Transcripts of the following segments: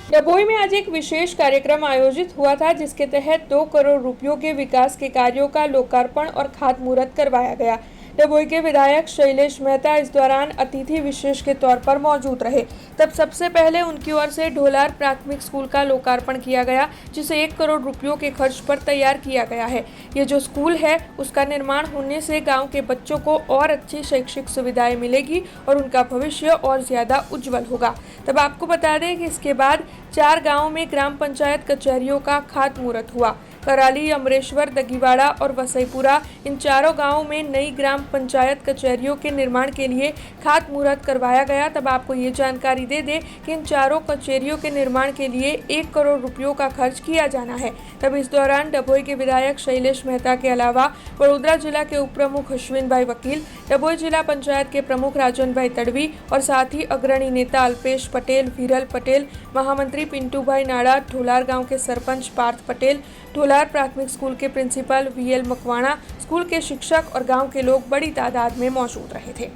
डभोई में आज एक विशेष कार्यक्रम आयोजित हुआ था, जिसके तहत 2 करोड़ रुपयों के विकास के कार्यों का लोकार्पण और खातमुहूर्त करवाया गया। डभोई के विधायक शैलेश मेहता इस दौरान अतिथि विशेष के तौर पर मौजूद रहे। तब सबसे पहले उनकी ओर से ढोलार प्राथमिक स्कूल का लोकार्पण किया गया, जिसे 1 करोड़ रुपयों के खर्च पर तैयार किया गया है। ये जो स्कूल है, उसका निर्माण होने से गांव के बच्चों को और अच्छी शैक्षिक सुविधाएं मिलेगी और उनका भविष्य और ज्यादा उज्जवल होगा। तब आपको बता दें कि इसके बाद 4 गांवों में ग्राम पंचायत कचहरियों का खातमुहूर्त हुआ। कराली, अमरेश्वर, दगीवाड़ा और वसईपुरा, इन चारों गांवों में नई ग्राम पंचायत कचहरियों के निर्माण के लिए खातमुहूर्त करवाया गया। तब आपको ये जानकारी दे दें कि इन चारों कचहरियों के निर्माण के लिए 1 करोड़ रुपयों का खर्च किया जाना है। तब इस दौरान डभोई के विधायक शैलेश मेहता के अलावा वडोदरा जिला के उप प्रमुख अश्विन भाई वकील, डभोई जिला पंचायत के प्रमुख राजन भाई तड़वी और साथ ही अग्रणी नेता अल्पेश पटेल, विरल पटेल, महामंत्री पिंटू भाई नाड़ा, ढोलार गांव के सरपंच पार्थ पटेल, ढोलार प्राथमिक स्कूल के प्रिंसिपल वीएल मकवाणा, स्कूल के शिक्षक और गांव के लोग बड़ी तादाद में मौजूद रहे थे।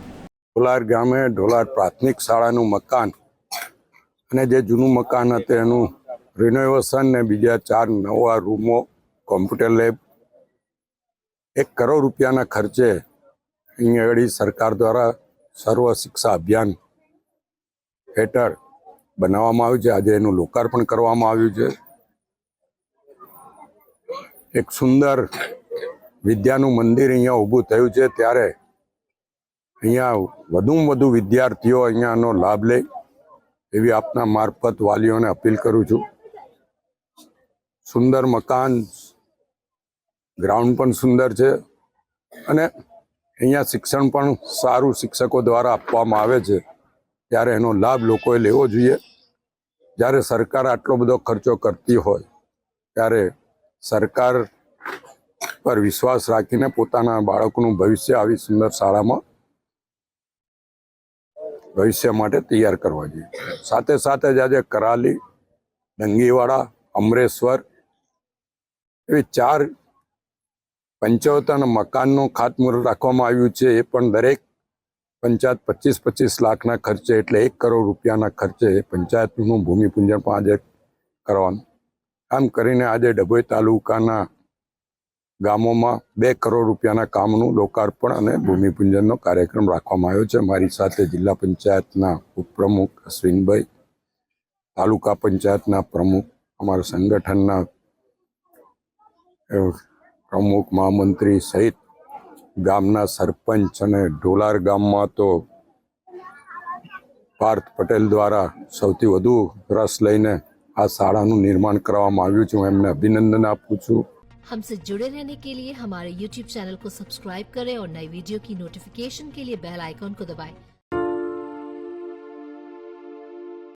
ढोलार गामे ढोलार प्राथमिक शाळाનું મકાન અને જે જૂનું મકાન હતું એનું રિનોવેશન ને બીજા 4 નવા રૂમો, કોમ્પ્યુટર લેબ 1 કરોડ રૂપિયાના ખર્ચે અહીંયા આગળ સરકાર દ્વારા સર્વ શિક્ષા અભિયાન હેઠળ બનાવવામાં આવ્યું છે। આજે એનું લોકાર્પણ કરવામાં આવ્યું છે। એક સુંદર વિદ્યાનું મંદિર અહીંયા ઊભું થયું છે, ત્યારે અહીંયા વધુમાં વધુ વિદ્યાર્થીઓ અહીંયાનો લાભ લે એવી આપના મારફત વાલીઓને અપીલ કરું છું। સુંદર મકાન, ગ્રાઉન્ડ પણ સુંદર છે અને અહીંયા શિક્ષણ પણ સારું શિક્ષકો દ્વારા આપવામાં આવે છે, ત્યારે એનો લાભ લોકોએ લેવો જોઈએ। જ્યારે સરકાર આટલો બધો ખર્ચો કરતી હોય ત્યારે સરકાર પર વિશ્વાસ રાખીને પોતાના બાળકોનું ભવિષ્ય આવી સુંદર શાળામાં ભવિષ્ય માટે તૈયાર કરવા જોઈએ। સાથે સાથે જ આજે કરાલી, દંગીવાડા, અમરેશ્વર એવી 4 પંચાયતોના મકાનનું ખાતમુહૂર્ત રાખવામાં આવ્યું છે। એ પણ દરેક પંચાયત 25-25 લાખના ખર્ચે, એટલે 1 કરોડ રૂપિયાના ખર્ચે પંચાયતનું ભૂમિપૂજન પણ આજે કરવાનું। આમ કરીને આજે ડભોઈ તાલુકાના ગામોમાં 2 કરોડ રૂપિયાના કામનું લોકાર્પણ અને ભૂમિપૂજનનો કાર્યક્રમ રાખવામાં આવ્યો છે। મારી સાથે જિલ્લા પંચાયતના ઉપપ્રમુખ અશ્વિનભાઈ, તાલુકા પંચાયતના પ્રમુખ, અમારા સંગઠનના પ્રમુખ, મહામંત્રી સહિત ગામના સરપંચ અને ઢોલાર ગામમાં તો પાર્થ પટેલ દ્વારા સૌથી વધુ રસ લઈને આ શાળાનું निर्माण કરવામાં આવ્યું છે। હું એમને અભિનંદન આપું છું। हमसे जुड़े रहने के लिए हमारे YouTube चैनल को सब्सक्राइब करें और नई वीडियो की नोटिफिकेशन के लिए बेल आइकॉन को दबाएं।